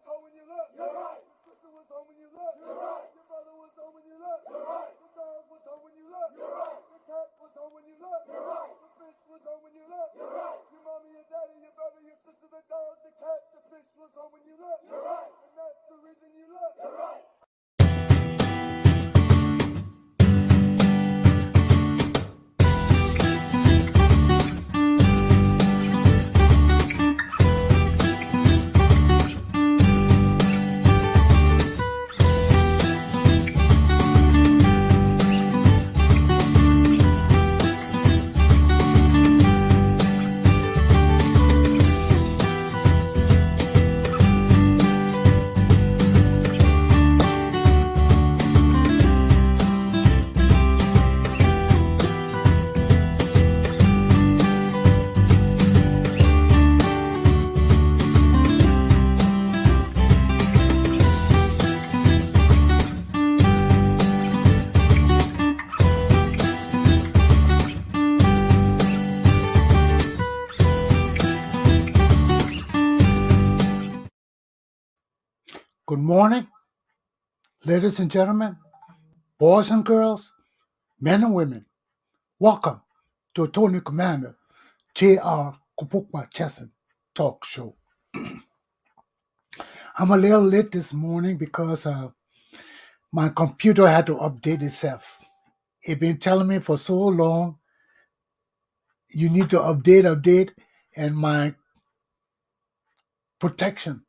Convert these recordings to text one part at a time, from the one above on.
home when you left. You're right. Your sister was home when you left. You're right. Your brother was home when you left. You're right. The dog was home when you left. You're right. The cat was home when you left. You're right. The fish was home when you left. You're right. Your mommy, your daddy, your brother, your sister, the dog, the cat, the fish was home when you left. You're right. And that's the reason you left. You're right. Good morning, ladies and gentlemen, boys and girls, men and women. Welcome to Tony Commander J.R. Galpohkpa Chesson talk show. I'm a little late this morning because my computer had to update itself. It's been telling me for so long, you need to update, and my protection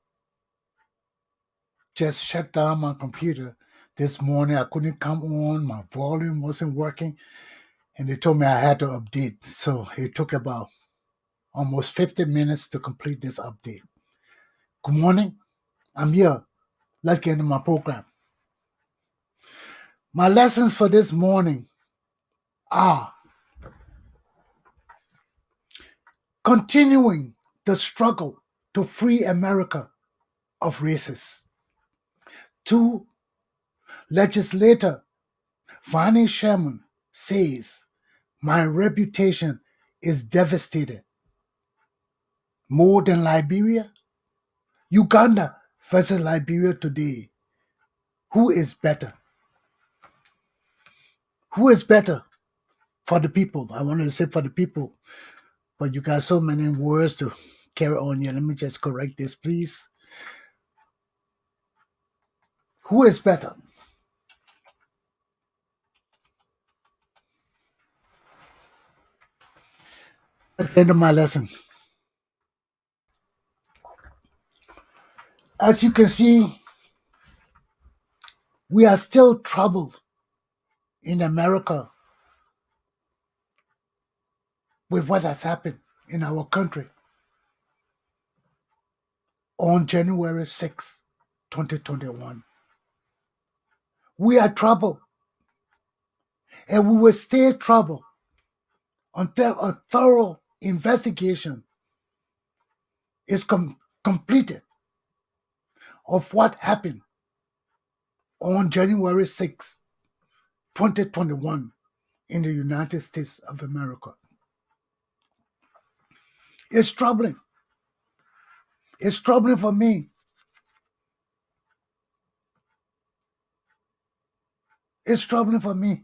just shut down my computer this morning. I couldn't come on, my volume wasn't working, and they told me I had to update. So it took about almost 50 minutes to complete this update. Good morning. I'm here. Let's get into my program. My lessons for this morning are continuing the struggle to free America of racists. 2. Legislator Fannie Sherman says, my reputation is devastated. More than Liberia? Uganda versus Liberia today. Who is better? Who is better for the people? I wanted to say for the people, but you got so many words to carry on here. Let me just correct this, please. Who is better? That's the end of my lesson. As you can see, we are still troubled in America with what has happened in our country on January 6, 2021. We are troubled, and we will stay troubled until a thorough investigation is completed of what happened on January 6, 2021 in the United States of America. It's troubling. It's troubling for me. It's troubling for me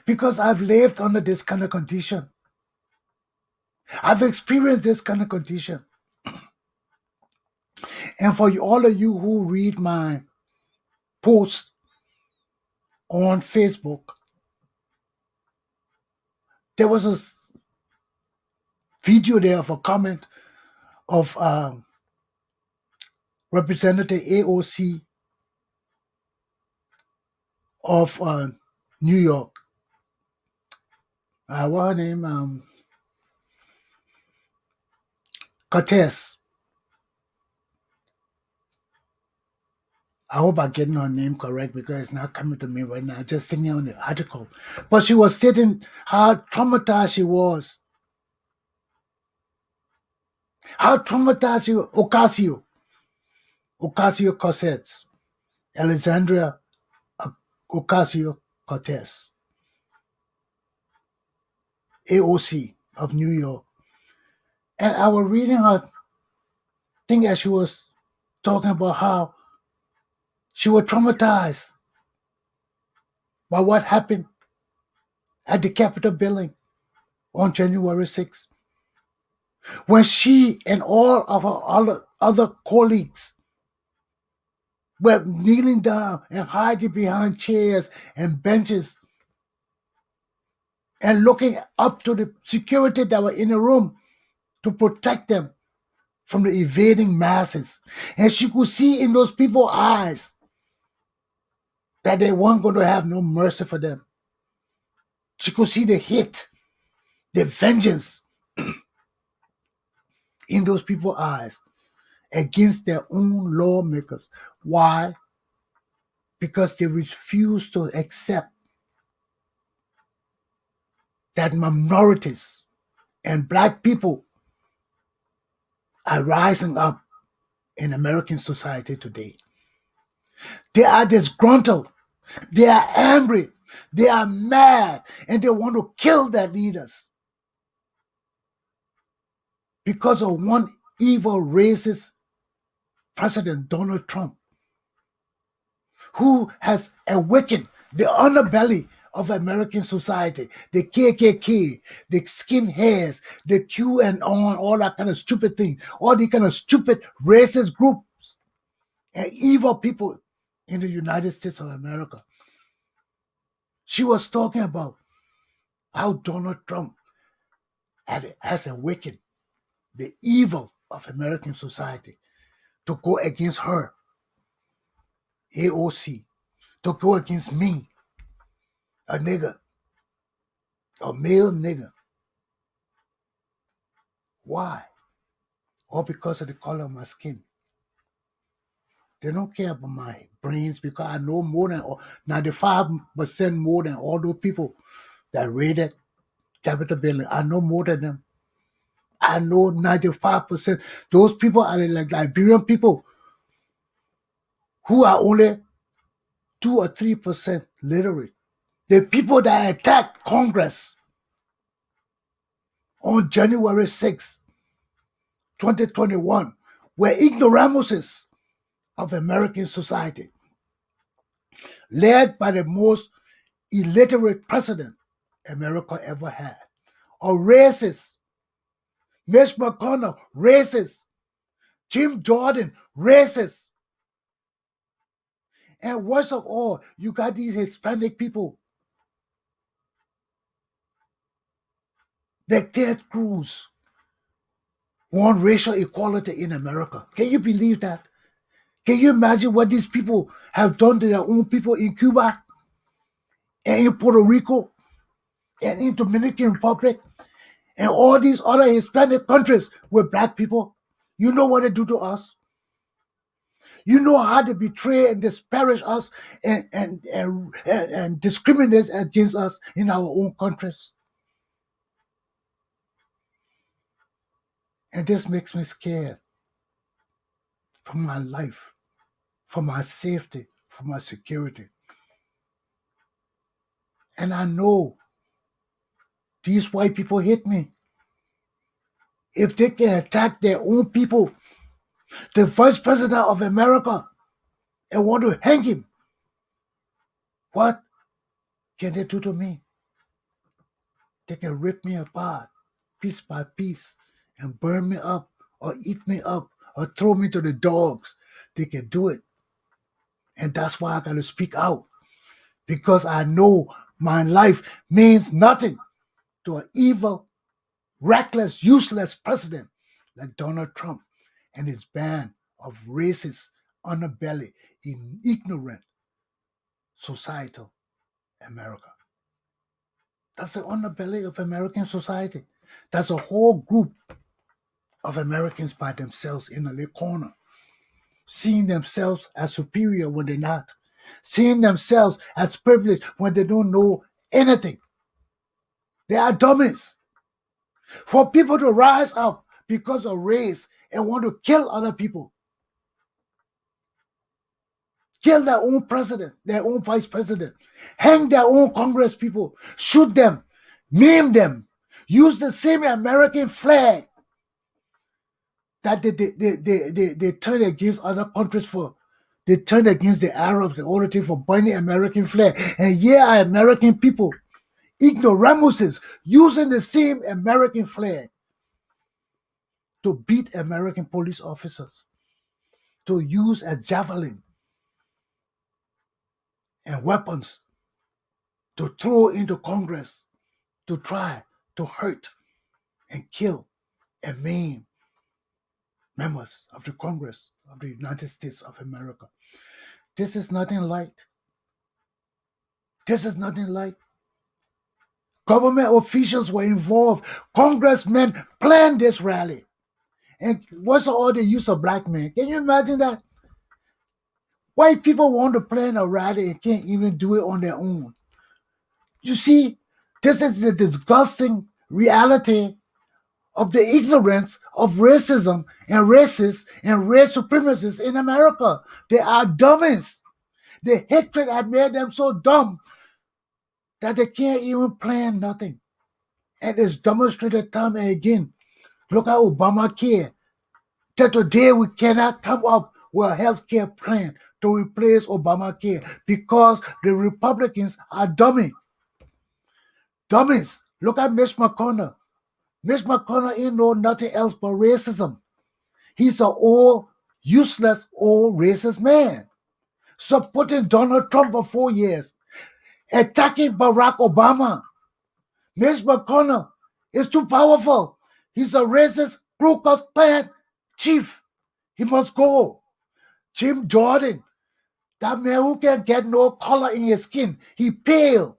because I've lived under this kind of condition. I've experienced this kind of condition. And for all of you who read my posts on Facebook, there was a video there of a comment of Representative AOC of New York. What her name? Cortez. I hope I'm getting her name correct because it's not coming to me right now. Just thinking on the article. But she was stating how traumatized she was. How traumatized she was. Ocasio-Cortez. Alexandria Ocasio-Cortez. AOC of New York. And I was reading her think that she was talking about how she was traumatized by what happened at the Capitol building on January 6th, when she and all of her other colleagues were kneeling down and hiding behind chairs and benches and looking up to the security that were in the room to protect them from the invading masses. And she could see in those people's eyes that they weren't going to have no mercy for them. She could see the hate, the vengeance in those people's eyes against their own lawmakers. Why? Because they refuse to accept that minorities and black people are rising up in American society today. They are disgruntled, they are angry, they are mad, and they want to kill their leaders because of one evil, racist President Donald Trump, who has awakened the underbelly of American society, the KKK, the skinheads, the QAnon, all that kind of stupid thing, all the kind of stupid racist groups and evil people in the United States of America. She was talking about how Donald Trump has awakened the evil of American society to go against her, AOC, to go against me, a nigger, a male nigger. Why? All because of the color of my skin. They don't care about my brains because I know more than 95% more than all those people that raided Capitol building. I know more than them. I know 95%. Those people are like Liberian people who are only 2 or 3% literate. The people that attacked Congress on January 6, 2021 were ignoramuses of American society, led by the most illiterate president America ever had. A racist. Mitch McConnell, racist. Jim Jordan, racist. And worst of all, you got these Hispanic people like Ted Cruz want racial equality in America. Can you believe that? Can you imagine what these people have done to their own people in Cuba and in Puerto Rico and in Dominican Republic and all these other Hispanic countries with black people? You know what they do to us? You know how they betray and disparage us and discriminate against us in our own countries. And this makes me scared for my life, for my safety, for my security. And I know these white people hate me. If they can attack their own people, the vice president of America, and want to hang him, what can they do to me? They can rip me apart, piece by piece, and burn me up, or eat me up, or throw me to the dogs. They can do it. And that's why I got to speak out. Because I know my life means nothing to an evil, reckless, useless president like Donald Trump and his band of racist, underbelly, ignorant, societal America. That's the underbelly of American society. That's a whole group of Americans by themselves in a little corner, seeing themselves as superior when they're not, seeing themselves as privileged when they don't know anything. They are dummies. For people to rise up because of race and want to kill other people, kill their own president, their own vice president, hang their own Congress people, shoot them, maim them, use the same American flag that they turn against other countries for. They turn against the Arabs and all the thing for burning American flag. And here are American people, ignoramuses, using the same American flag to beat American police officers, to use a javelin and weapons to throw into Congress, to try to hurt and kill and maim members of the Congress of the United States of America. This is nothing light. This is nothing light. Government officials were involved. Congressmen planned this rally. And what's all the use of black men? Can you imagine that? White people want to plan a rally and can't even do it on their own. You see, this is the disgusting reality of the ignorance of racism and racists and race supremacists in America. They are dummies. The hatred has made them so dumb that they can't even plan nothing. And it's demonstrated time and again. Look at Obamacare. That today we cannot come up with a health care plan to replace Obamacare because the Republicans are dummies. Look at Mitch McConnell. Mitch McConnell ain't know nothing else but racism. He's an old, useless, old racist man. Supporting Donald Trump for 4 years. Attacking Barack Obama. Mitch McConnell is too powerful. He's a racist Ku Klux Klan chief. He must go. Jim Jordan, that man who can get no color in his skin. He pale.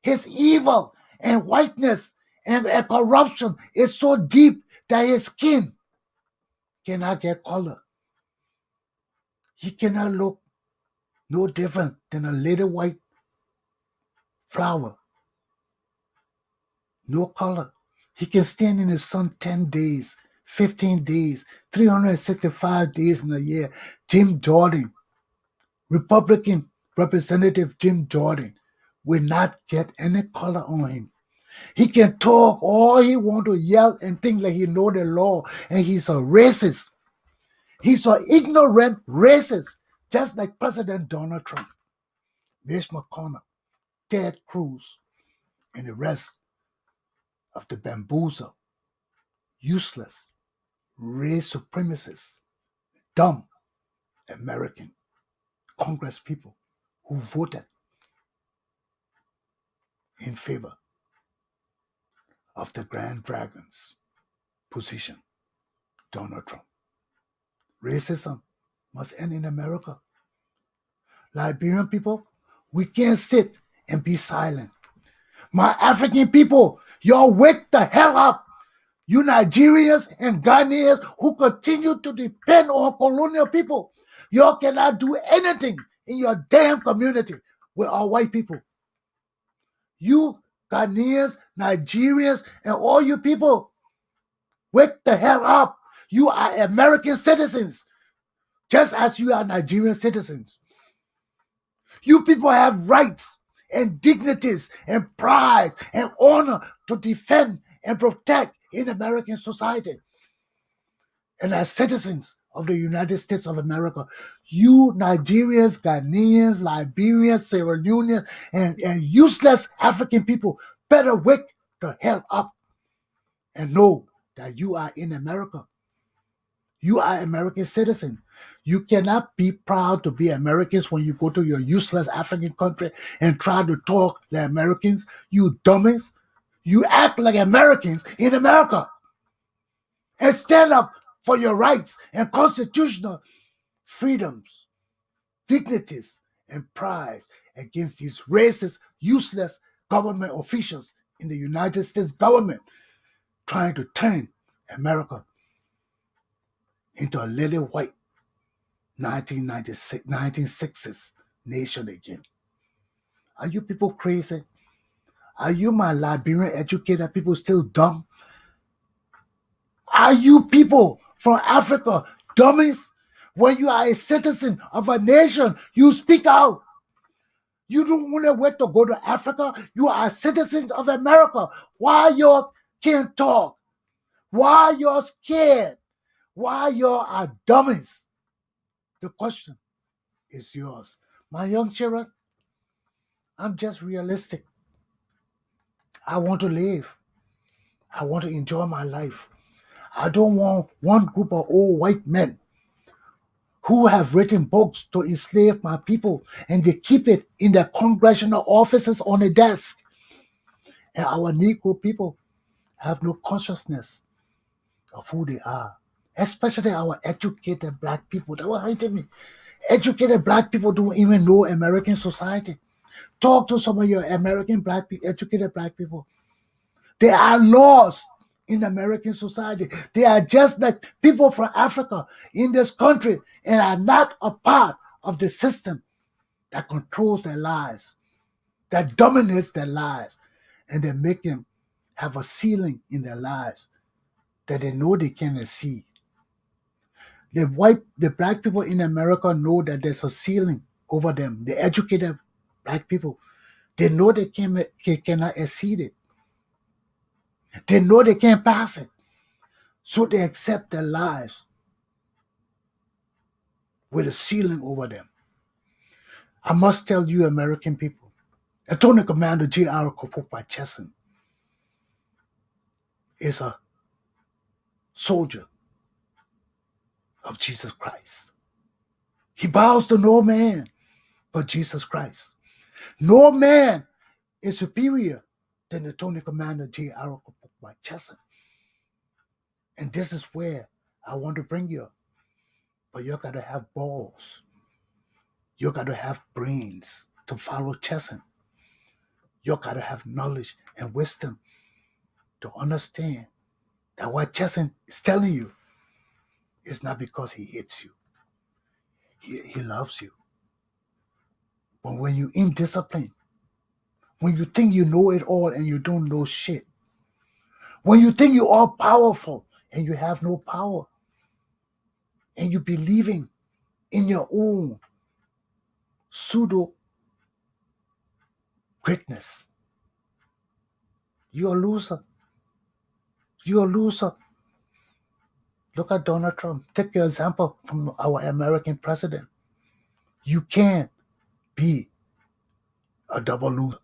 His evil and whiteness and corruption is so deep that his skin cannot get color. He cannot look no different than a little white flower. No color. He can stand in the sun 10 days, 15 days, 365 days in a year. Jim Jordan, Republican Representative Jim Jordan, will not get any color on him. He can talk all he want to yell and think like he know the law, and he's a racist. He's an ignorant racist, just like President Donald Trump, Mitch McConnell, Ted Cruz, and the rest of the bamboozle, useless, race supremacists, dumb American Congress people who voted in favor of the Grand Dragon's position, Donald Trump. Racism must end in America. Liberian people, we can't sit and be silent. My African people, y'all wake the hell up. You Nigerians and Ghanaians who continue to depend on colonial people, y'all cannot do anything in your damn community with our white people. You Ghanaians, Nigerians, and all you people, wake the hell up. You are American citizens, just as you are Nigerian citizens. You people have rights and dignities and pride and honor to defend and protect in American society. And as citizens of the United States of America, you Nigerians, Ghanaians, Liberians, Sierra Leoneans, and useless African people better wake the hell up and know that you are in America. You are American citizen. You cannot be proud to be Americans when you go to your useless African country and try to talk like Americans. You dummies. You act like Americans in America. And stand up for your rights and constitutional freedoms, dignities, and prides against these racist, useless government officials in the United States government trying to turn America into a little white 1960s nation again. Are you people crazy? Are you, my Liberian educated people, still dumb? Are you people from Africa dummies? When you are a citizen of a nation, you speak out. You don't want to wait to go to Africa. You are citizens of America. Why you can't talk? Why you're scared? Why you're are dummies? The question is yours. My young children, I'm just realistic. I want to live. I want to enjoy my life. I don't want one group of old white men who have written books to enslave my people, and they keep it in their congressional offices on a desk. And our Negro people have no consciousness of who they are, especially our educated black people. That was hurting me. Educated black people don't even know American society. Talk to some of your American black people, educated black people. They are lost in American society. They are just like people from Africa in this country and are not a part of the system that controls their lives, that dominates their lives, and they make them have a ceiling in their lives that they know they cannot see. The black people in America know that there's a ceiling over them. The educated black people, they know they cannot exceed it. They know they can't pass it. So they accept their lives with a ceiling over them. I must tell you, American people, Attorney Commander J.R. Galpohkpa Chesson is a soldier of Jesus Christ. He bows to no man but Jesus Christ. No man is superior than Attorney Commander J.R. Galpohkpa Chesson. And this is where I want to bring you. But you got to have balls. You got to have brains to follow Chesson. You got to have knowledge and wisdom to understand that what Chesson is telling you is not because he hates you. He loves you. But when you're indisciplined, when you think you know it all and you don't know shit, when you think you're all powerful and you have no power, and you're believing in your own pseudo greatness, you're a loser. You're a loser. Look at Donald Trump. Take your example from our American president. You can't be a double loser.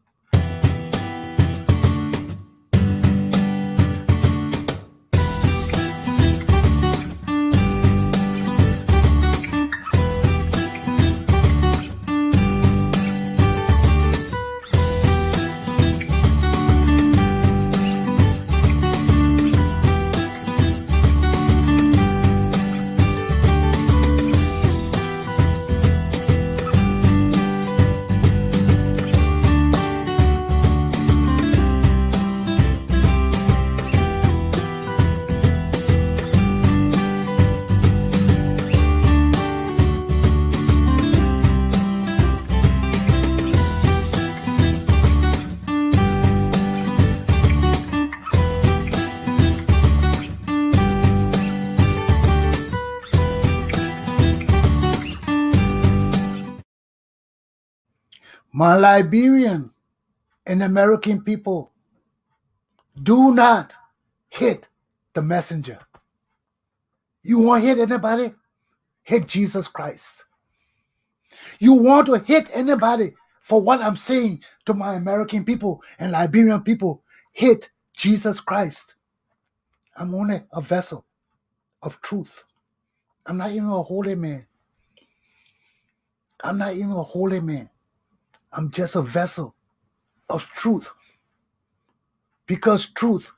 My Liberian and American people, do not hit the messenger. You want to hit anybody? Hit Jesus Christ. You want to hit anybody for what I'm saying to my American people and Liberian people? Hit Jesus Christ. I'm only a vessel of truth. I'm not even a holy man. I'm not even a holy man. I'm just a vessel of truth. Because truth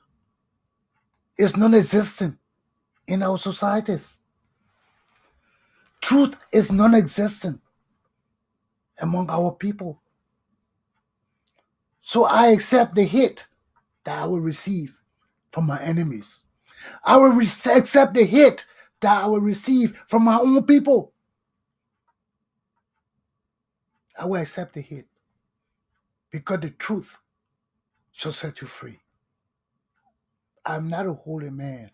is non-existent in our societies. Truth is non-existent among our people. So I accept the hit that I will receive from my enemies. I will accept the hit that I will receive from my own people. I will accept the hit because the truth shall set you free. I'm not a holy man.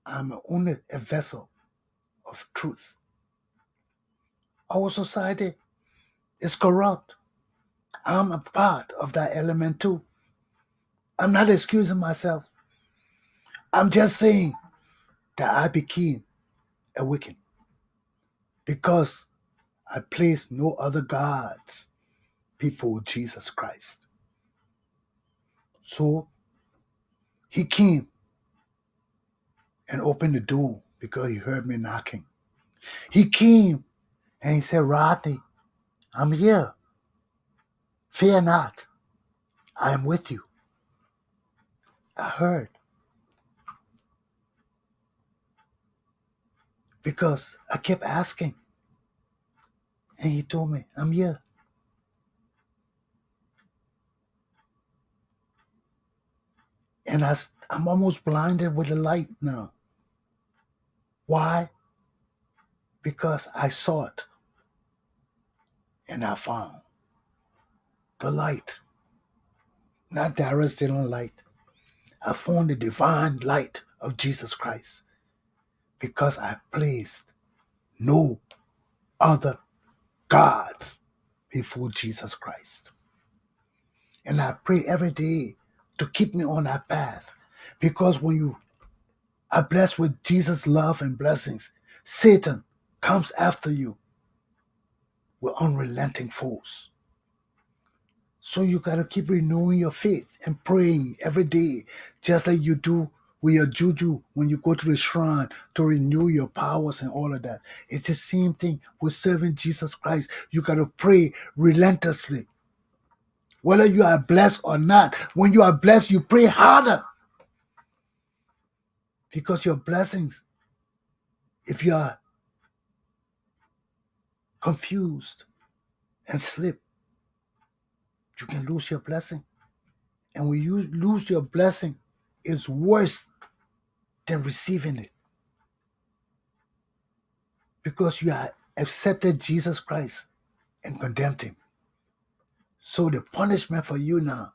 I'm only a vessel of truth. Our society is corrupt. I'm a part of that element too. I'm not excusing myself. I'm just saying that I became a wicked because I placed no other gods before Jesus Christ. So he came and opened the door because he heard me knocking. He came and he said, Rodney, I'm here. Fear not. I am with you. I heard because I kept asking. And he told me, I'm here. And I'm almost blinded with the light now. Why? Because I saw it and I found the light. Not the Aristotle light. I found the divine light of Jesus Christ because I placed no other gods before Jesus Christ. And I pray every day to keep me on that path because when you are blessed with Jesus' love and blessings, Satan comes after you with unrelenting force. So you got to keep renewing your faith and praying every day, just like you do with your juju when you go to the shrine to renew your powers and all of that. It's the same thing with serving Jesus Christ. You got to pray relentlessly. Whether you are blessed or not, when you are blessed, you pray harder. Because your blessings, if you are confused and slip, you can lose your blessing. And when you lose your blessing, it's worse than receiving it. Because you have accepted Jesus Christ and condemned him. So the punishment for you now,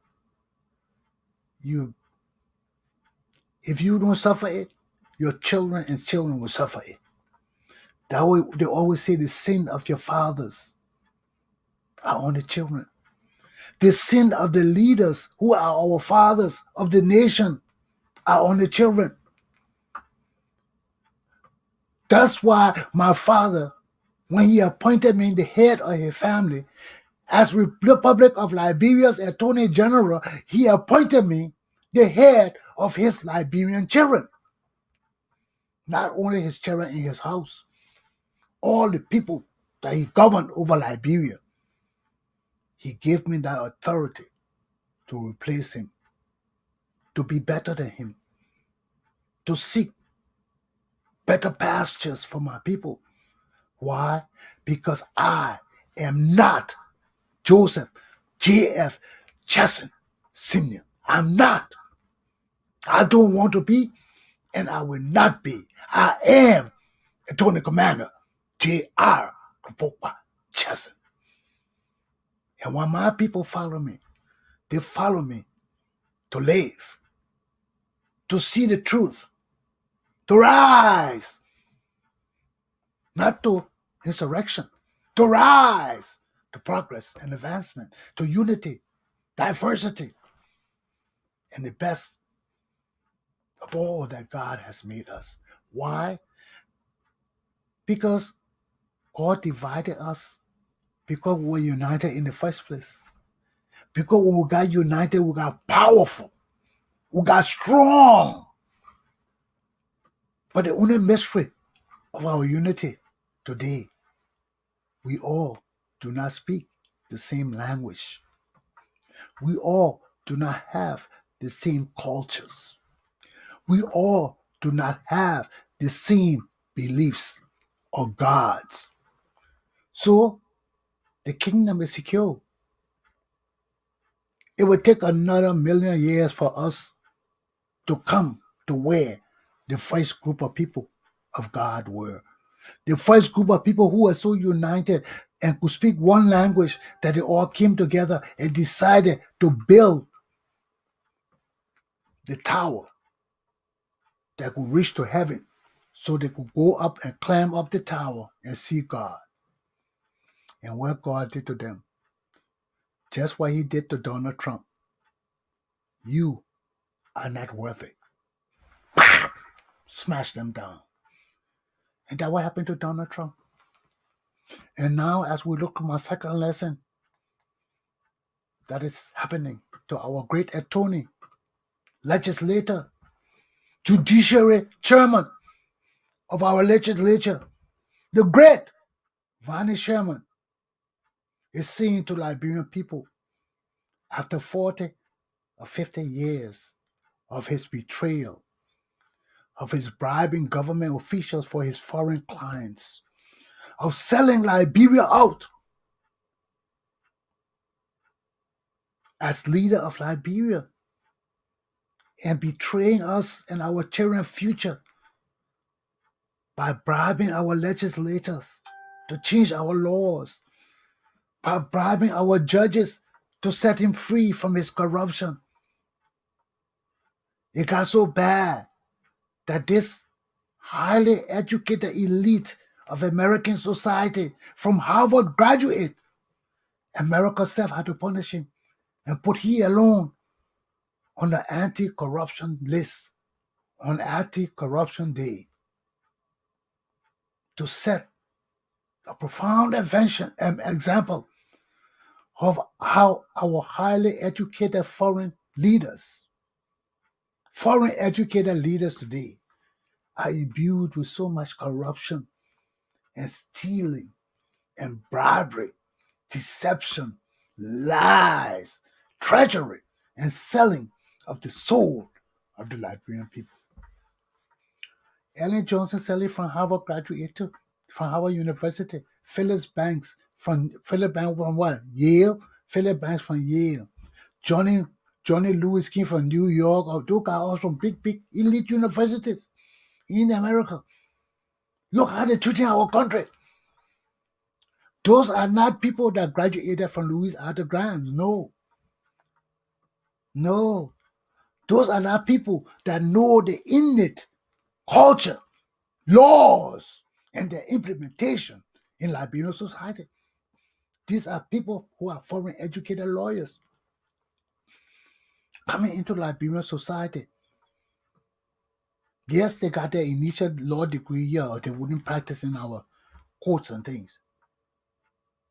if you don't suffer it, your children and children will suffer it. That way, they always say the sin of your fathers are on the children. The sin of the leaders who are our fathers of the nation are on the children. That's why my father, when he appointed me the head of his family, as Republic of Liberia's Attorney General, he appointed me the head of his Liberian children. Not only his children in his house, all the people that he governed over Liberia. He gave me that authority to replace him, to be better than him, to seek better pastures for my people. Why? Because I am not Joseph J.F. Chesson Sr. I'm not. I don't want to be, and I will not be. I am Attorney Commander J.R. Galpohkpa Chesson. And when my people follow me, they follow me to live, to see the truth, to rise, not to insurrection, to rise, to progress and advancement, to unity, diversity, and the best of all that God has made us. Why? Because God divided us because we were united in the first place. Because when we got united, we got powerful. We got strong. But the only mystery of our unity today, we all do not speak the same language. We all do not have the same cultures. We all do not have the same beliefs or gods. So the kingdom is secure. It would take another million years for us to come to where the first group of people of God were. The first group of people who were so united and could speak one language that they all came together and decided to build the tower that could reach to heaven so they could go up and climb up the tower and see God. And what God did to them, just what he did to Donald Trump. You are not worthy. smash them down. And that's what happened to Donald Trump. And now, as we look at my second lesson, that is happening to our great attorney, legislator, judiciary chairman of our legislature, the great Vani Sherman, is saying to Liberian people, after 40 or 50 years of his betrayal, of his bribing government officials for his foreign clients, of selling Liberia out as leader of Liberia and betraying us and our children's future by bribing our legislators to change our laws, by bribing our judges to set him free from his corruption. It got so bad that this highly educated elite of American society from Harvard graduate, America self had to punish him and put he alone on the anti-corruption list on Anti-Corruption Day to set a profound example of how our highly educated foreign educated leaders today are imbued with so much corruption and stealing and bribery, deception, lies, treachery, and selling of the soul of the Liberian people. Ellen Johnson Sally from Harvard graduate too, from Harvard University. Phyllis Banks from what? Yale. Phyllis Banks from Yale. Johnny Lewis came from New York. Or those guys all from big elite universities in America. Look how they're treating our country. Those are not people that graduated from Louis Arthur Graham. No. Those are not people that know the innate culture, laws, and their implementation in Liberian society. These are people who are foreign educated lawyers coming into Liberian society. Yes, they got their initial law degree here, or they wouldn't practice in our courts and things.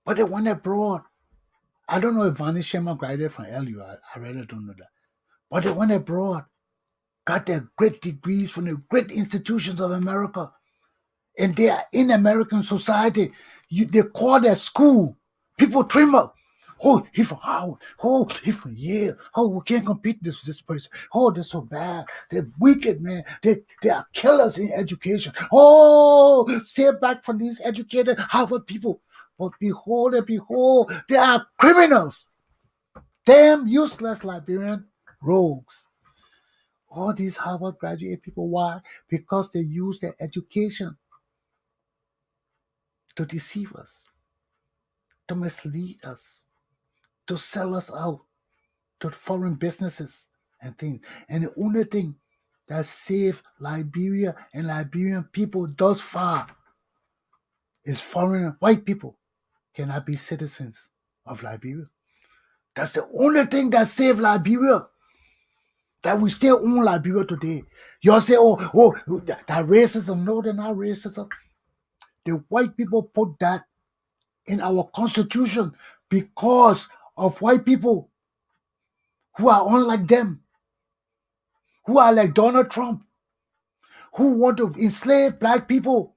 But they went abroad. I don't know if Vani Sherman graduated from LU. I really don't know that. But they went abroad, got their great degrees from the great institutions of America. And they are in American society. They call their school. People tremble. Oh, he from Howard. Oh, he from Yale. Oh, we can't compete with this person. Oh, they're so bad. They're wicked, man. They are killers in education. Oh, stay back from these educated Harvard people. But behold, they are criminals. Damn useless Liberian rogues. All these Harvard graduate people, why? Because they use their education to deceive us, to mislead us, to sell us out to foreign businesses and things. And the only thing that saved Liberia and Liberian people thus far is foreign white people cannot be citizens of Liberia. That's the only thing that saved Liberia. That we still own Liberia today. Y'all say, oh, that racism. No, they're not racism. The white people put that in our constitution because of white people who are unlike them, who are like Donald Trump, who want to enslave black people,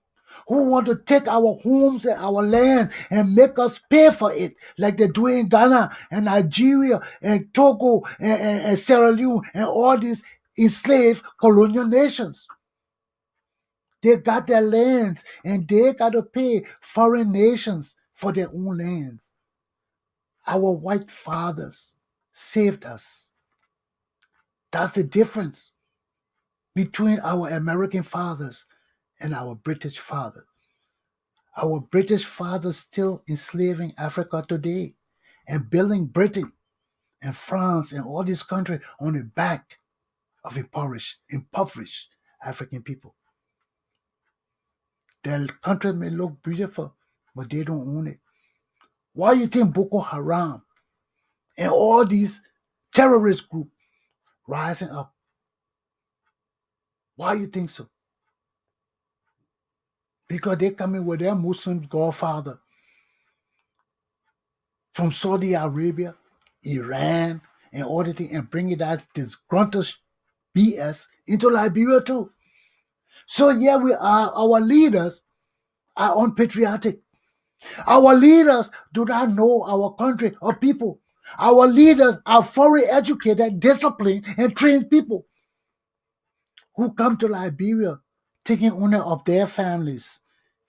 who want to take our homes and our lands and make us pay for it, like they do in Ghana and Nigeria and Togo and Sierra Leone and all these enslaved colonial nations. They got their lands and they got to pay foreign nations for their own lands. Our white fathers saved us. That's the difference between our American fathers and our British fathers. Our British fathers still enslaving Africa today and building Britain and France and all these countries on the back of impoverished African people. Their country may look beautiful, but they don't own it. Why you think Boko Haram and all these terrorist groups rising up? Why you think so? because they come in with their Muslim godfather from Saudi Arabia, Iran, and all the thing, and bring it as disgruntled BS into Liberia too. So yeah, we are. Our leaders are unpatriotic. Our leaders do not know our country or people. Our leaders are foreign educated, disciplined, and trained people who come to Liberia taking owner of their families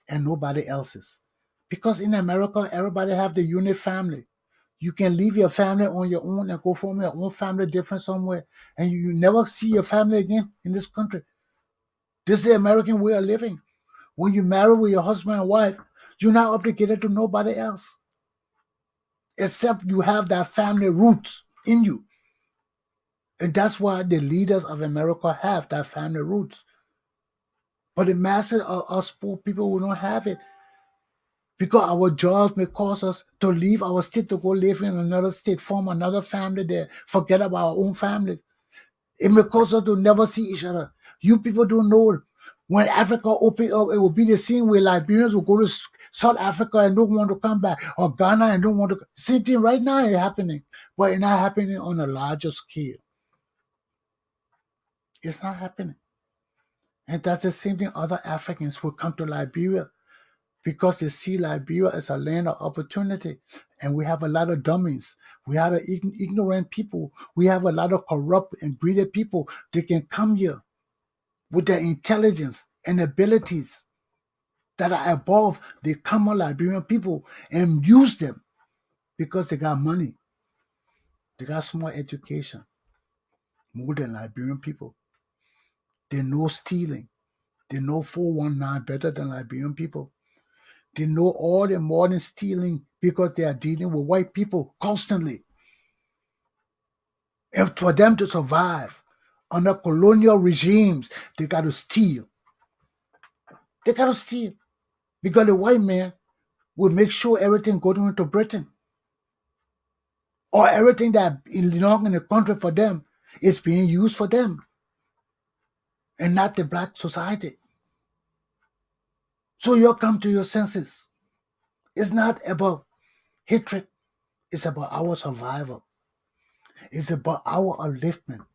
and nobody else's. Because in America, everybody have the unit family. You can leave your family on your own and go form your own family different somewhere, and you never see your family again in this country. This is the American way of living. When you marry with your husband and wife, you're not obligated to nobody else, except you have that family roots in you. And that's why the leaders of America have that family roots. But the masses of us poor people will not have it, because our jobs may cause us to leave our state to go live in another state, form another family there, forget about our own family. It may cause us to never see each other. You people don't know. When Africa opened up, it will be the same way Liberians will go to South Africa and don't want to come back, or Ghana and don't want to. Same thing right now is happening, but it's not happening on a larger scale. It's not happening. And that's the same thing other Africans will come to Liberia because they see Liberia as a land of opportunity. And we have a lot of dummies. We have ignorant people. We have a lot of corrupt and greedy people. They can come here with their intelligence and abilities that are above the common Liberian people and use them because they got money. They got small education, more than Liberian people. They know stealing. They know 419 better than Liberian people. They know all the modern stealing because they are dealing with white people constantly. And for them to survive under colonial regimes, they got to steal. They got to steal because the white man will make sure everything goes into Britain, or everything that belongs in the country for them is being used for them and not the black society. So you come to your senses. It's not about hatred. It's about our survival. It's about our upliftment.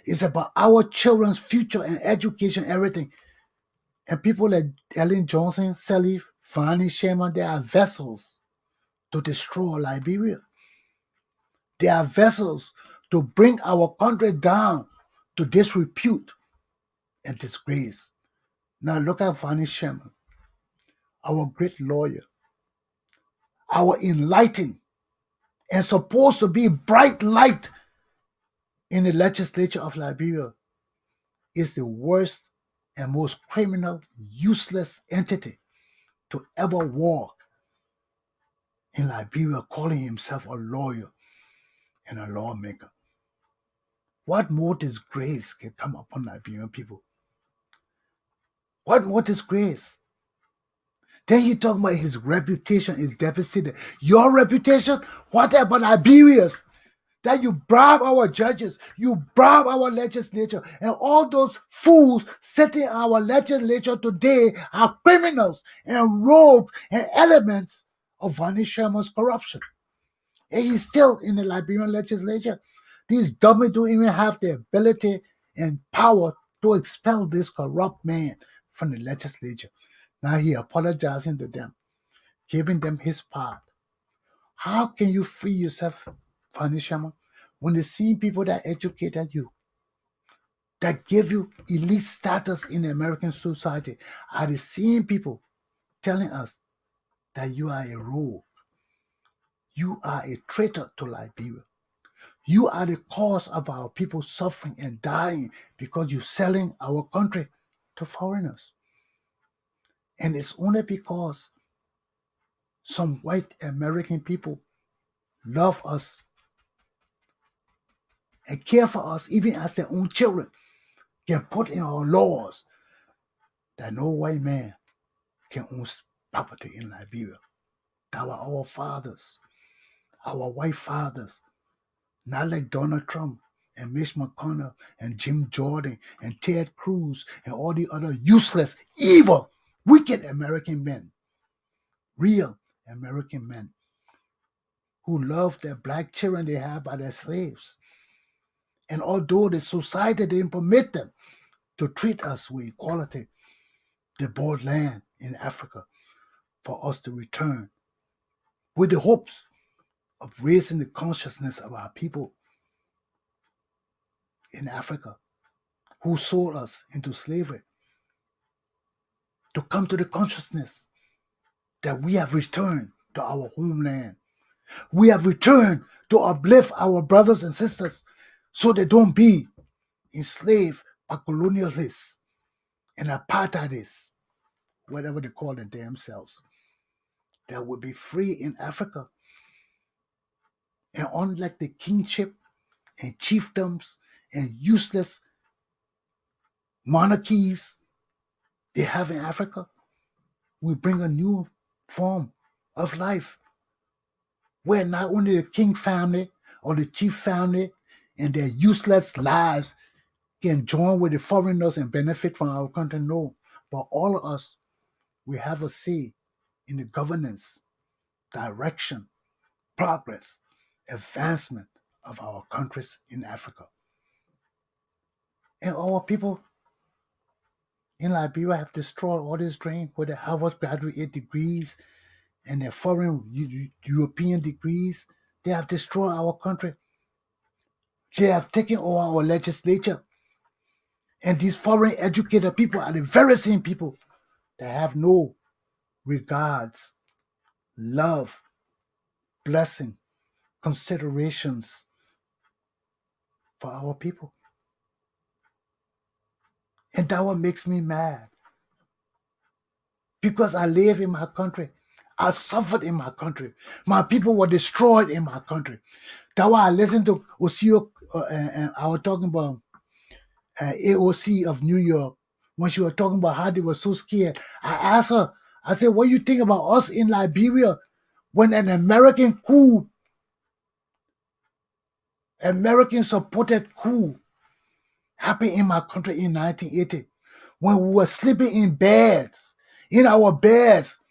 It's about our children's future and education, everything. And people like Ellen Johnson, Sally, Fanny Sherman, they are vessels to destroy Liberia. They are vessels to bring our country down to disrepute and disgrace. Now look at Fanny Sherman, our great lawyer, our enlightened and supposed to be bright light in the legislature of Liberia, is the worst and most criminal, useless entity to ever walk in Liberia, calling himself a lawyer and a lawmaker. What more disgrace can come upon Liberian people? What more disgrace? Then he talk about his reputation is devastated. Your reputation? What about Liberia's? That you bribe our judges, you bribe our legislature, and all those fools sitting in our legislature today are criminals and rogues and elements of Fanny Sherman's corruption. And he's still in the Liberian legislature. These dummies don't even have the ability and power to expel this corrupt man from the legislature. Now he apologizing to them, giving them his part. How can you free yourself, Fanny Sherman, when the same people that educated you, that gave you elite status in the American society, are the same people telling us that you are a rogue? You are a traitor to Liberia. You are the cause of our people suffering and dying because you're selling our country to foreigners. And it's only because some white American people love us and care for us even as their own children, can put in our laws that no white man can own property in Liberia. That were our fathers, our white fathers, not like Donald Trump and Mitch McConnell and Jim Jordan and Ted Cruz and all the other useless, evil Wicked American men, real American men, who love their black children they have by their slaves. And although the society didn't permit them to treat us with equality, they bought land in Africa for us to return with the hopes of raising the consciousness of our people in Africa who sold us into slavery, to come to the consciousness that we have returned to our homeland. We have returned to uplift our brothers and sisters so they don't be enslaved by colonialists and apartheidists, whatever they call them themselves. That will be free in Africa. And unlike the kingship and chiefdoms and useless monarchies they have in Africa, we bring a new form of life where not only the king family or the chief family and their useless lives can join with the foreigners and benefit from our country, no. But all of us, we have a say in the governance, direction, progress, advancement of our countries in Africa. And our people in Liberia have destroyed all this dream with their Harvard graduate degrees and their foreign European degrees. They have destroyed our country. They have taken over our legislature. And these foreign educated people are the very same people that have no regards, love, blessing, considerations for our people. And that what makes me mad. Because I live in my country. I suffered in my country. My people were destroyed in my country. That's why I listened to Osio, and I was talking about AOC of New York, when she was talking about how they were so scared. I asked her, I said, what do you think about us in Liberia when an American coup, American-supported coup happened in my country in 1980, when we were sleeping in beds, in our beds,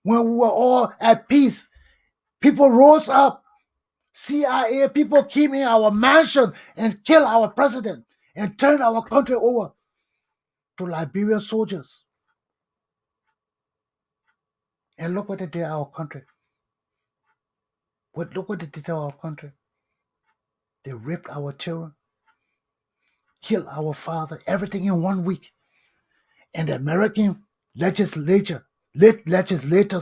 when we were all at peace. People rose up. CIA people came in our mansion and killed our president and turned our country over to Liberian soldiers. And look what they did to our country. Look what they did to our country. They raped our children, killed our father, everything in 1 week. And the American legislators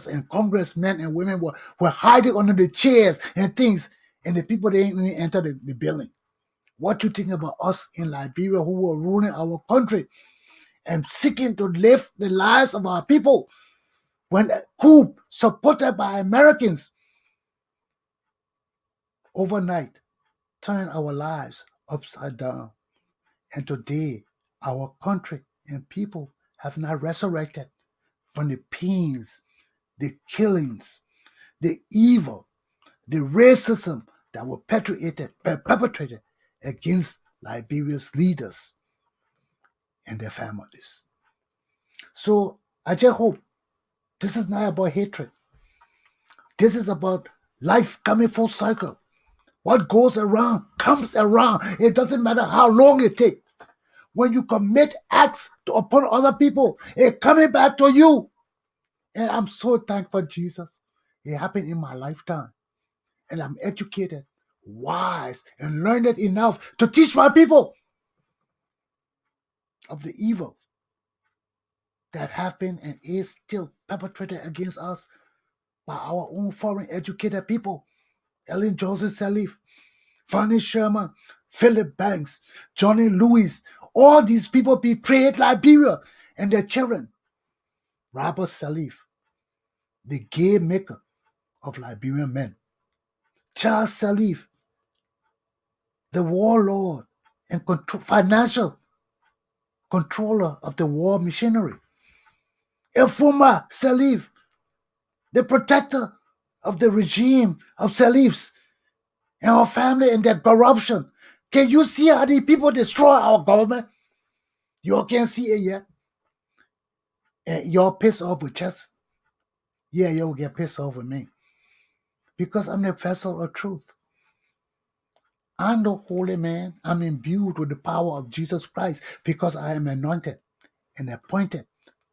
and congressmen and women were hiding under the chairs and things, and the people didn't even enter the building. What you think about us in Liberia who were ruling our country and seeking to live the lives of our people when a coup supported by Americans overnight turned our lives upside down. And today, our country and people have not resurrected from the pains, the killings, the evil, the racism that were perpetrated against Liberia's leaders and their families. So I just hope this is not about hatred. This is about life coming full cycle. What goes around comes around. It doesn't matter how long it takes. When you commit acts upon other people, it's coming back to you. And I'm so thankful, Jesus. It happened in my lifetime. And I'm educated, wise, and learned enough to teach my people of the evils that have been and is still perpetrated against us by our own foreign educated people. Ellen Johnson Sirleaf, Fanny Sherman, Philip Banks, Johnny Lewis, all these people betrayed Liberia and their children. Robert Sirleaf, the gay maker of Liberian men. Charles Sirleaf, the warlord and financial controller of the war machinery. Efuma Sirleaf, the protector of the regime of Sirleafs and our family and their corruption. Can you see how the people destroy our government? You all can't see it yet. And y'all pissed off with Chesson. Yeah, y'all get pissed off with me. Because I'm the vessel of truth. I'm the holy man. I'm imbued with the power of Jesus Christ because I am anointed and appointed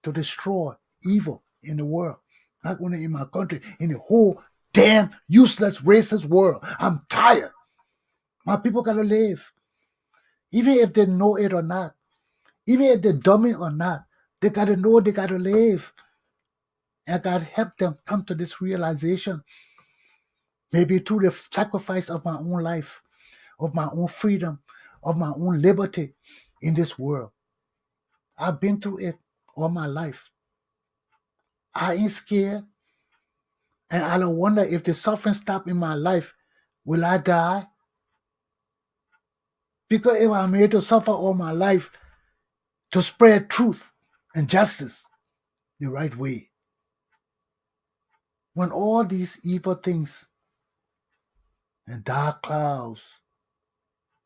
to destroy evil in the world. Not only in my country, in the whole damn useless racist world. I'm tired. My people gotta live. Even if they know it or not. Even if they're dumb it or not. They gotta know they gotta live. And God help them come to this realization. Maybe through the sacrifice of my own life, of my own freedom, of my own liberty in this world. I've been through it all my life. I ain't scared. And I don't wonder if the suffering stop in my life, will I die? Because if I'm here to suffer all my life to spread truth and justice the right way, when all these evil things and dark clouds,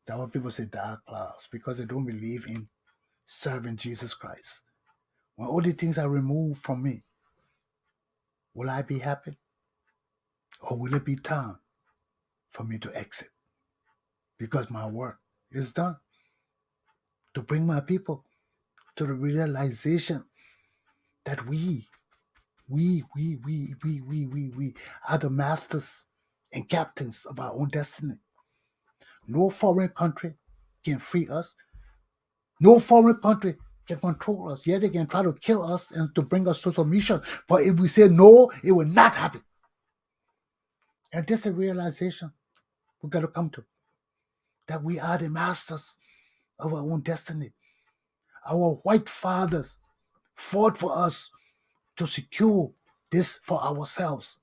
that's what people say dark clouds, because they don't believe in serving Jesus Christ. When all these things are removed from me, will I be happy? Or will it be time for me to exit? Because my work is done to bring my people to the realization that we are the masters and captains of our own destiny. No foreign country can free us. No foreign country can control us. Yeah, they can try to kill us and to bring us to submission. But if we say no, it will not happen. And this is a realization we got to come to. That we are the masters of our own destiny. Our white fathers fought for us to secure this for ourselves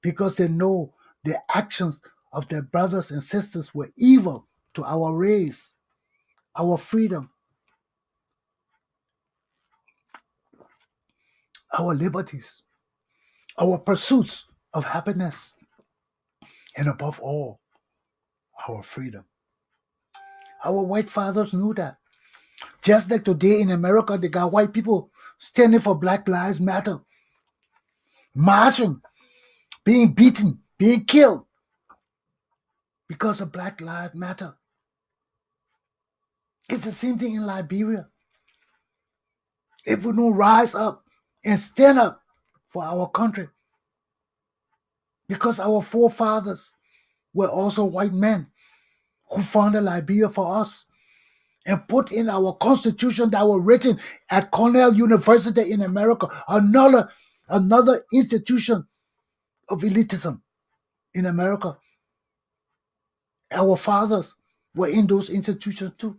because they know the actions of their brothers and sisters were evil to our race, our freedom, our liberties, our pursuits of happiness, and above all, our freedom. Our white fathers knew that. Just like today in America, they got white people standing for Black Lives Matter, marching, being beaten, being killed because of Black Lives Matter. It's the same thing in Liberia. If we don't rise up and stand up for our country, because our forefathers were also white men who founded Liberia for us and put in our constitution that were written at Cornell University in America, another institution of elitism in America. Our fathers were in those institutions too.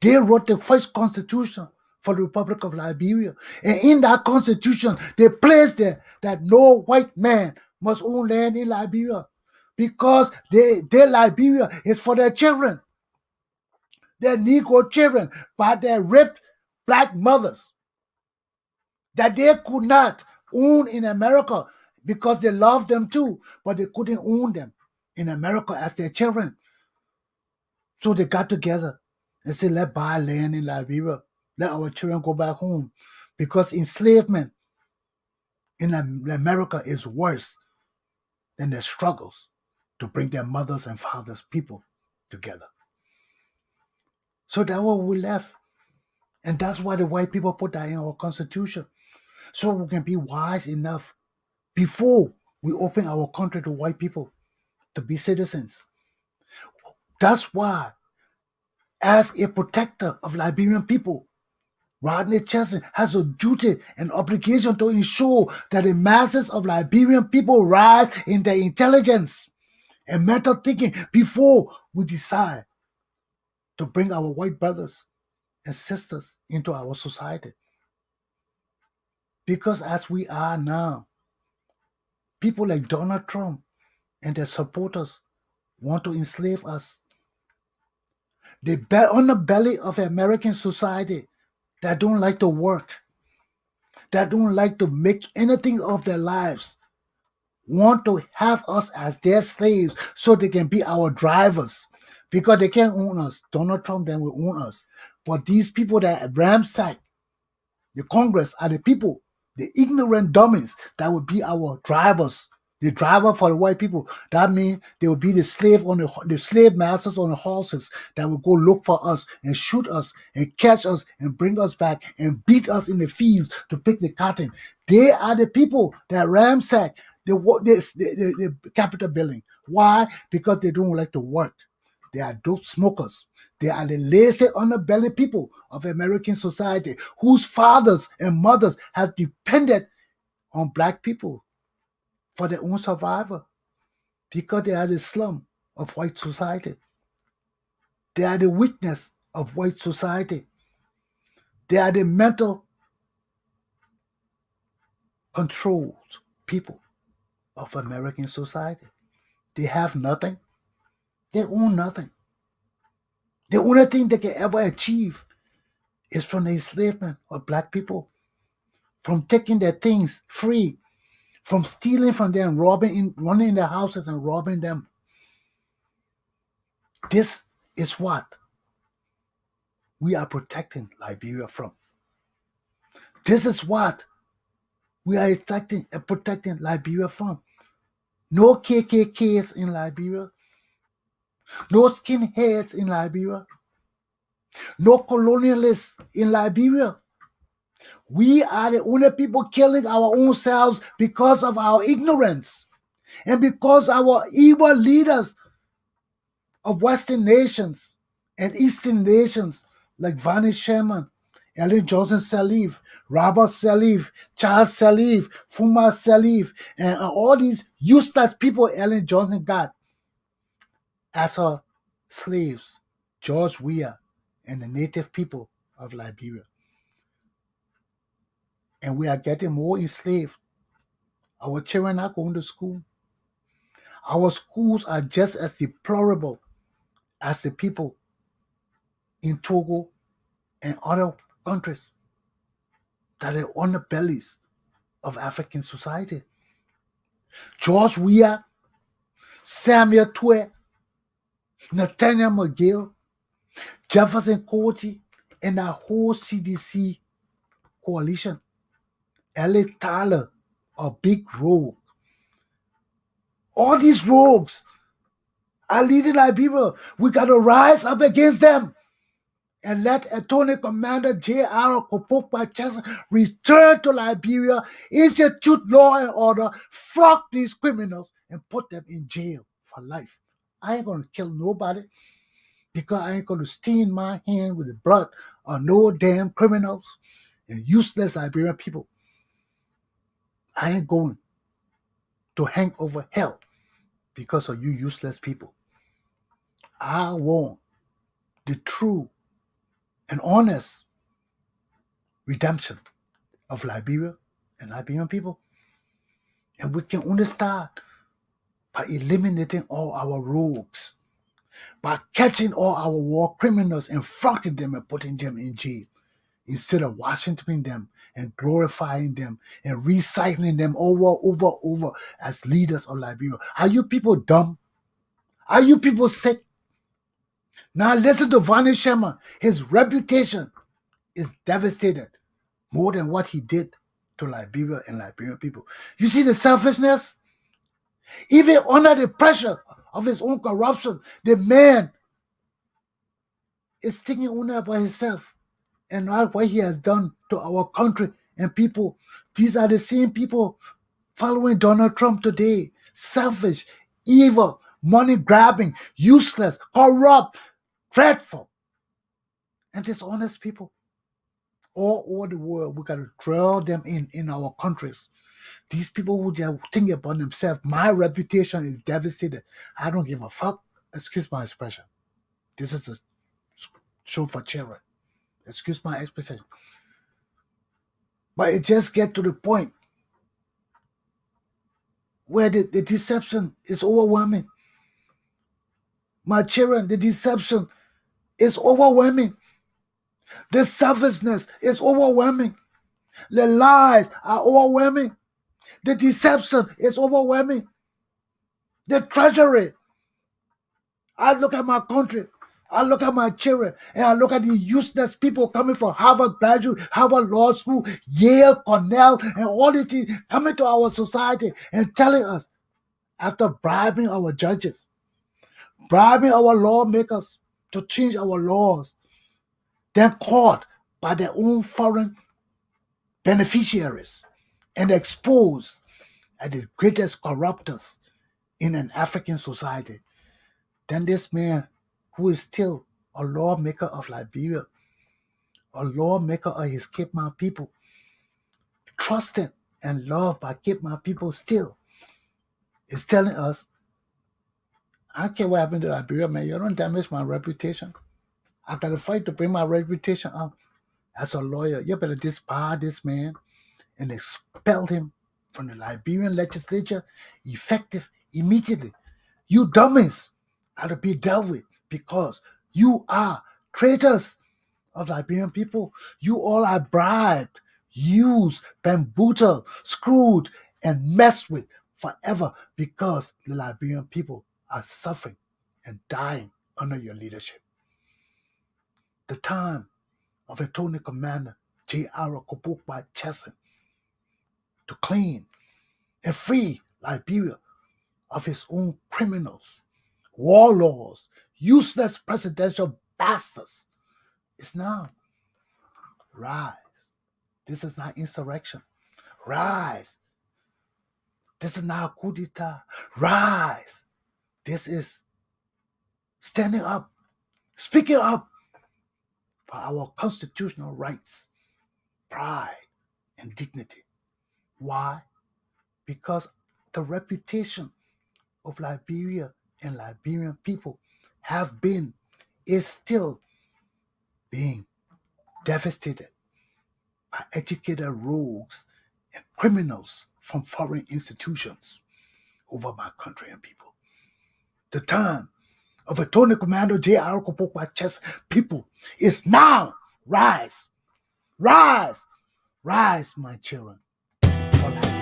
They wrote the first constitution for the Republic of Liberia. And in that constitution, they placed there that no white man must own land in Liberia because their Liberia is for their children, their Negro children, by their raped black mothers that they could not own in America because they loved them too, but they couldn't own them in America as their children. So they got together and said, let's buy land in Liberia. Let our children go back home. Because enslavement in America is worse than their struggles to bring their mothers and fathers, people together. So that's what we left. And that's why the white people put that in our constitution. So we can be wise enough before we open our country to white people to be citizens. That's why, as a protector of Liberian people, Rodney Chesson has a duty and obligation to ensure that the masses of Liberian people rise in their intelligence and mental thinking before we decide to bring our white brothers and sisters into our society. Because as we are now, people like Donald Trump and their supporters want to enslave us. They bet on the belly of American society that don't like to work, that don't like to make anything of their lives, want to have us as their slaves so they can be our drivers because they can't own us. Donald Trump then will own us. But these people that ransack The Congress are the people, the ignorant dummies that would be our drivers. The driver for the white people. That means they will be the slave masters on the horses that will go look for us and shoot us and catch us and bring us back and beat us in the fields to pick the cotton. They are the people that ransack the Capitol building. Why? Because they don't like to work. They are dope smokers. They are the lazy, underbelly people of American society whose fathers and mothers have depended on black people for their own survival because they are the slum of white society. They are the weakness of white society. They are the mental controlled people of American society. They have nothing. They own nothing. The only thing they can ever achieve is from the enslavement of black people, from taking their things free, from stealing from them, running in their houses and robbing them. This is what we are protecting Liberia from. This is what we are protecting Liberia from. No KKKs in Liberia. No skinheads in Liberia. No colonialists in Liberia. We are the only people killing our own selves because of our ignorance and because our evil leaders of Western nations and Eastern nations like Vani Sherman, Ellen Johnson Sirleaf, Robert Sirleaf, Charles Sirleaf, Fuma Sirleaf, and all these useless people Ellen Johnson got as her slaves, George Weah and the native people of Liberia. And we are getting more enslaved. Our children are going to school. Our schools are just as deplorable as the people in Togo and other countries that are on the bellies of African society. George Weah, Samuel Twe, Nathaniel McGill, Jefferson Koji, and that whole CDC coalition. Ellie Tyler, a big rogue. All these rogues are leading Liberia. We got to rise up against them and let Attorney Commander J.R. Galpohkpa Chesson return to Liberia, institute law and order, flog these criminals, and put them in jail for life. I ain't going to kill nobody because I ain't going to stain my hand with the blood of no damn criminals and useless Liberian people. I ain't going to hang over hell because of you useless people. I want the true and honest redemption of Liberia and Liberian people. And we can only start by eliminating all our rogues, by catching all our war criminals and flocking them and putting them in jail, instead of worshiping them and glorifying them and recycling them over as leaders of Liberia. Are you people dumb? Are you people sick? Now listen to Vani Sherman. His reputation is devastated more than what he did to Liberia and Liberian people. You see the selfishness? Even under the pressure of his own corruption, the man is thinking only about himself and not what he has done to our country and people. These are the same people following Donald Trump today. Selfish, evil, money-grabbing, useless, corrupt, dreadful, and dishonest people. All over the world, we got to draw them in our countries. These people who just think about themselves, my reputation is devastated. I don't give a fuck. Excuse my expression. This is a show for children. Excuse my expression. But it just get to the point where the deception is overwhelming. My children, the deception is overwhelming. The selfishness is overwhelming. The lies are overwhelming. The deception is overwhelming. The treachery. I look at my country. I look at my children and I look at the useless people coming from Harvard graduate, Harvard Law School, Yale, Cornell, and all these things coming to our society and telling us, after bribing our judges, bribing our lawmakers to change our laws, then caught by their own foreign beneficiaries and exposed as the greatest corruptors in an African society. Then this man, who is still a lawmaker of Liberia, a lawmaker of his Cape Mount people, trusted and loved by Cape Mount people still, is telling us, I don't care what happened to Liberia, man. You don't damage my reputation. I got to fight to bring my reputation up. As a lawyer, you better disbar this man and expel him from the Liberian legislature effective immediately. You dummies are to be dealt with because you are traitors of Liberian people. You all are bribed, used, bamboozled, screwed, and messed with forever because the Liberian people are suffering and dying under your leadership. The time of Attorney Commander J.R. Galpohkpa Chesson to clean and free Liberia of his own criminals, warlords, useless presidential bastards is now. Rise. This is not insurrection. Rise. This is not a coup d'etat. Rise. This is standing up, speaking up for our constitutional rights, pride, and dignity. Why? Because the reputation of Liberia and Liberian people have been, is still being devastated by educated rogues and criminals from foreign institutions over my country and people. The time of Attorney Commander J.R. Galpohkpa Chess people is now. Rise. Rise. Rise, my children. For life.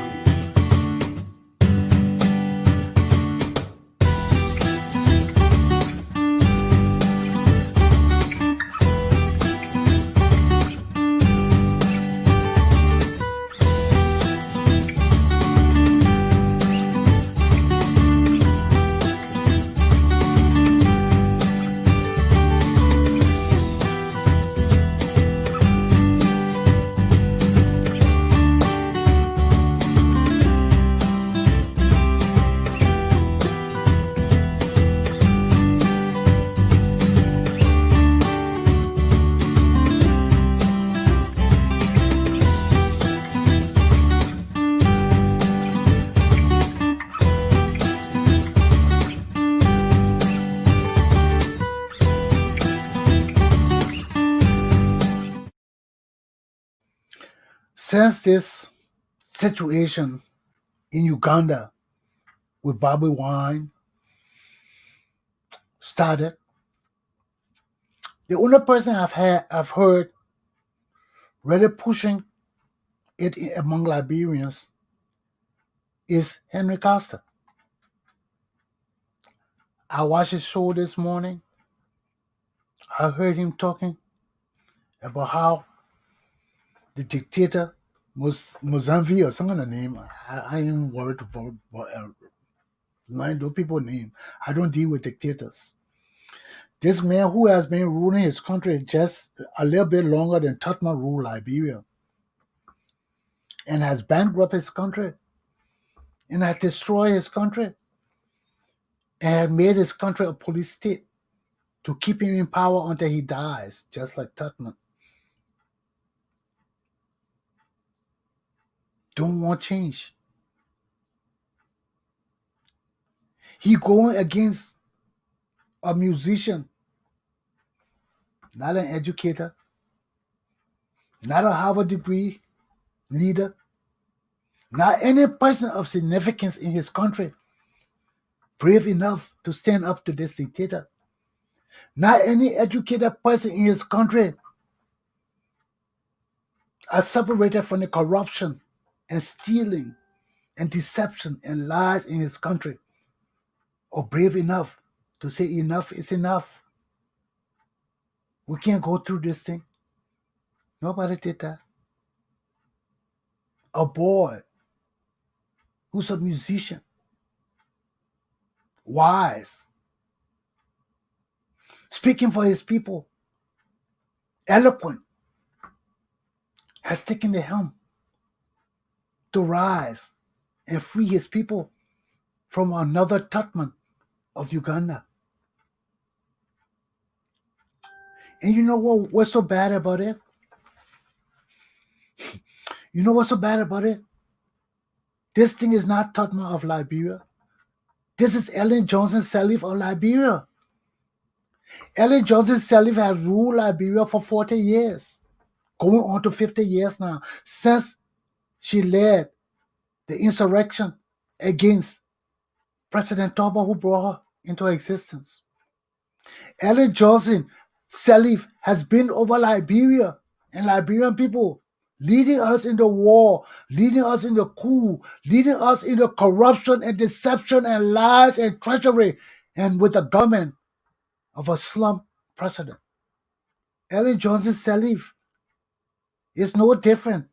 Since this situation in Uganda with Bobby Wine started, the only person I've heard really pushing it among Liberians is Henry Costa. I watched his show this morning. I heard him talking about how the dictator Mozambique or some kind of name. I ain't worried about learn those people's name. I don't deal with dictators. This man who has been ruling his country just a little bit longer than Tottenham ruled Liberia and has bankrupted his country and has destroyed his country and has made his country a police state to keep him in power until he dies, just like Tottenham. Don't want change. He going against a musician, not an educator, not a Harvard degree leader, not any person of significance in his country, brave enough to stand up to this dictator. Not any educated person in his country are separated from the corruption and stealing and deception and lies in his country, or brave enough to say enough is enough. We can't go through this thing. Nobody did that. A boy who's a musician, wise, speaking for his people, eloquent, has taken the helm to rise and free his people from another Tutman of Uganda. And you know what's so bad about it? You know what's so bad about it? This thing is not Tutman of Liberia. This is Ellen Johnson Sirleaf of Liberia. Ellen Johnson Sirleaf has ruled Liberia for 40 years, going on to 50 years now, since she led the insurrection against President Toba, who brought her into existence. Ellen Johnson Sirleaf has been over Liberia and Liberian people, leading us in the war, leading us in the coup, leading us in the corruption and deception and lies and treachery, and with the government of a slum president. Ellen Johnson Sirleaf is no different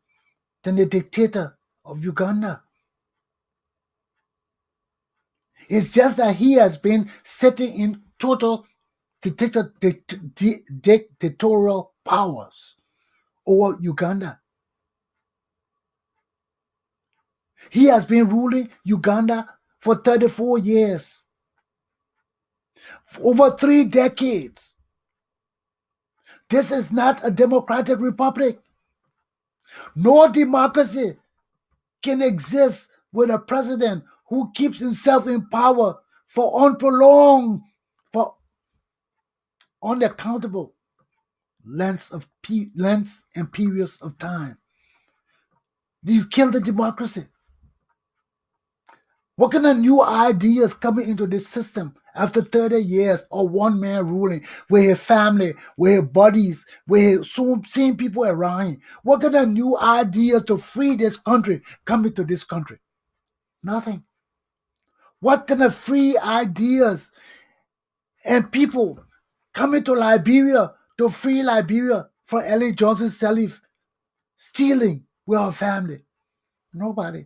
than the dictator of Uganda. It's just that he has been sitting in total dictatorial powers over Uganda. He has been ruling Uganda for 34 years, for over 3 decades. This is not a democratic republic. No democracy can exist with a president who keeps himself in power for unprolonged, for unaccountable lengths and periods of time. You kill the democracy. What kind of new ideas coming into this system after 30 years of one man ruling, with his family, with his buddies, with his same people around him? What kind of new ideas to free this country coming to this country? Nothing. What kind of free ideas and people coming to Liberia to free Liberia from Ellen Johnson Sirleaf stealing with her family? Nobody.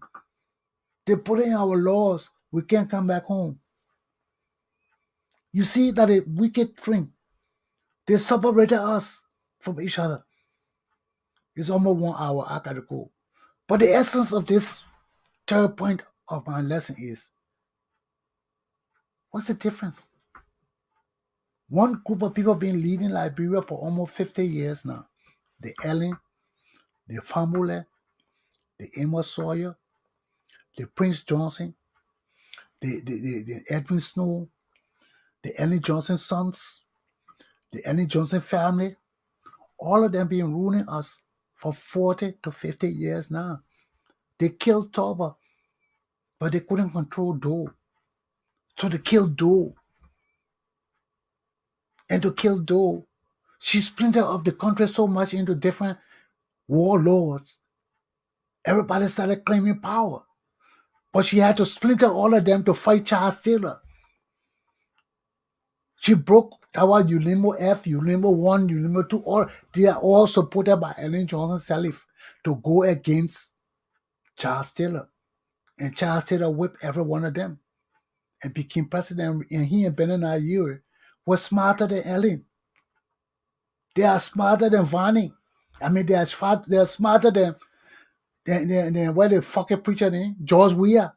They put in our laws. We can't come back home. You see that a wicked thing. They separated us from each other. It's almost 1 hour. I gotta go. But the essence of this third point of my lesson is, what's the difference? One group of people been leading Liberia for almost 50 years now. The Ellen, the Famule, the Amos Sawyer, the Prince Johnson, the Edwin Snow, the Ellen Johnson sons, the Ellen Johnson family, all of them been ruling us for 40 to 50 years now. They killed Toba, but they couldn't control Doe. So they killed Doe. And to kill Doe, she splintered up the country so much into different warlords. Everybody started claiming power. But she had to splinter all of them to fight Charles Taylor. She broke Tower Ulimo F, Ulimo 1, Ulimo 2. They are all supported by Ellen Johnson Sirleaf to go against Charles Taylor. And Charles Taylor whipped every one of them and became president. And he and Benin Yuri were smarter than Ellen. They are smarter than Vani. I mean, they are smarter than what the fucking preacher name? George Weah.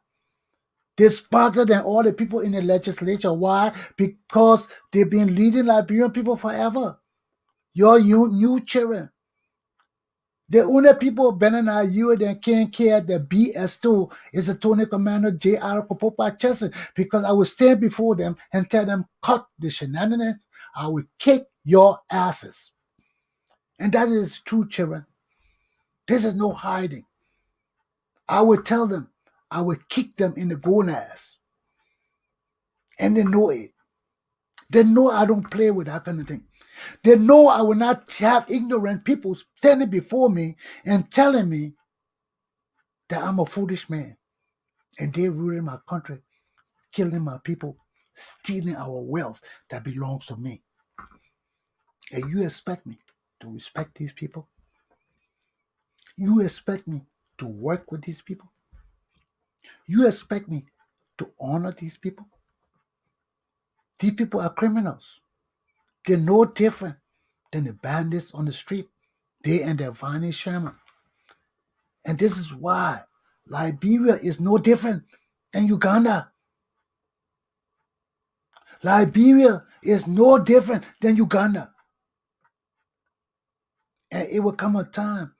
They're smarter than all the people in the legislature. Why? Because they've been leading Liberian people forever. Your new children. The only people better than you that can't care the BS2 is the Tony Commander J.R. Galpohkpa Chesson, because I will stand before them and tell them, cut the shenanigans. I will kick your asses. And that is true, children. This is no hiding. I will tell them, I will kick them in the gonads. And they know it. They know I don't play with that kind of thing. They know I will not have ignorant people standing before me and telling me that I'm a foolish man. And they're ruining my country, killing my people, stealing our wealth that belongs to me. And you expect me to respect these people? You expect me to work with these people? You expect me to honor these people? These people are criminals. They're no different than the bandits on the street. They and their violent shaman. And this is why Liberia is no different than Uganda. Liberia is no different than Uganda. And it will come a time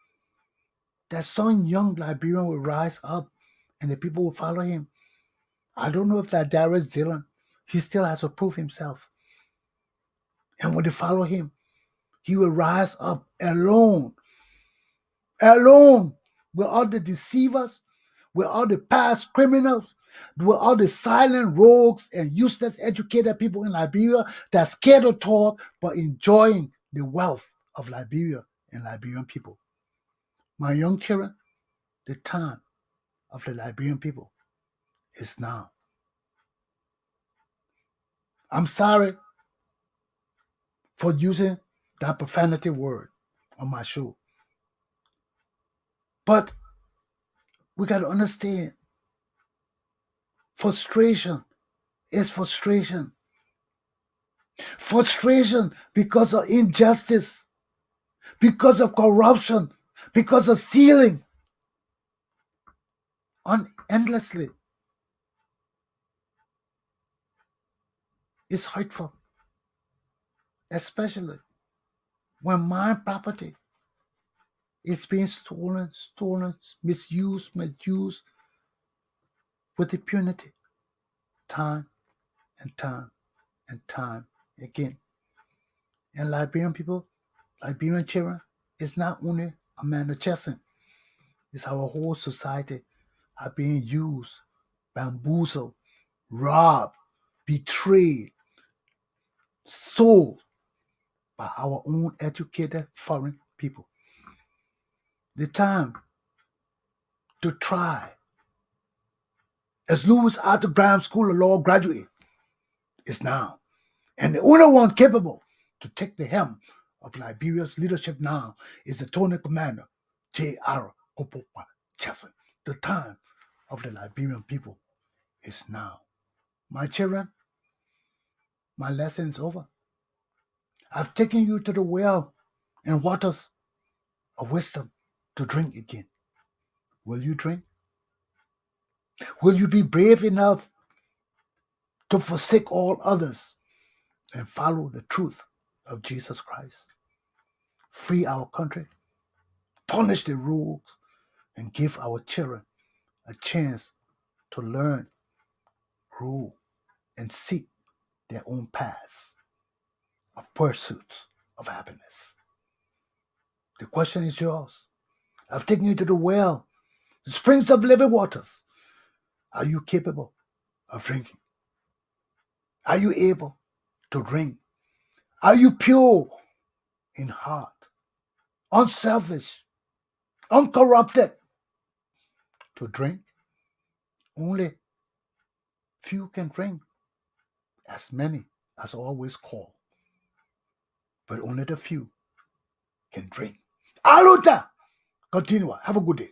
that some young Liberian will rise up and the people will follow him. I don't know if that Darius Dillon, he still has to prove himself. And when they follow him, he will rise up alone with all the deceivers, with all the past criminals, with all the silent rogues and useless educated people in Liberia that are scared to talk but enjoying the wealth of Liberia and Liberian people. My young children, the time of the Liberian people is now. I'm sorry for using that profanity word on my show. But we got to understand, frustration is frustration. Frustration because of injustice, because of corruption, because of stealing endlessly. It's hurtful, especially when my property is being stolen, misused with impunity, time and time and time again. And Liberian people, Liberian children, is not only Amanda Chesson, it's our whole society are being used, bamboozled, robbed, betrayed, sold by our own educated foreign people. The time to try as Lewis Arthur Graham School of Law graduate is now. And the only one capable to take the helm of Liberia's leadership now is the Lieutenant Commander J.R. Galpohkpa Chesson. The time of the Liberian people is now. My children, my lesson is over. I've taken you to the well and waters of wisdom to drink again. Will you drink? Will you be brave enough to forsake all others and follow the truth of Jesus Christ? Free our country, punish the rogues, and give our children a chance to learn, grow, and seek their own paths of pursuits of happiness. The question is yours. I've taken you to the well, the springs of living waters. Are you capable of drinking? Are you able to drink? Are you pure in heart, unselfish, uncorrupted to drink? Only few can drink, as many as always call. But only the few can drink. Aluta! Continua. Have a good day.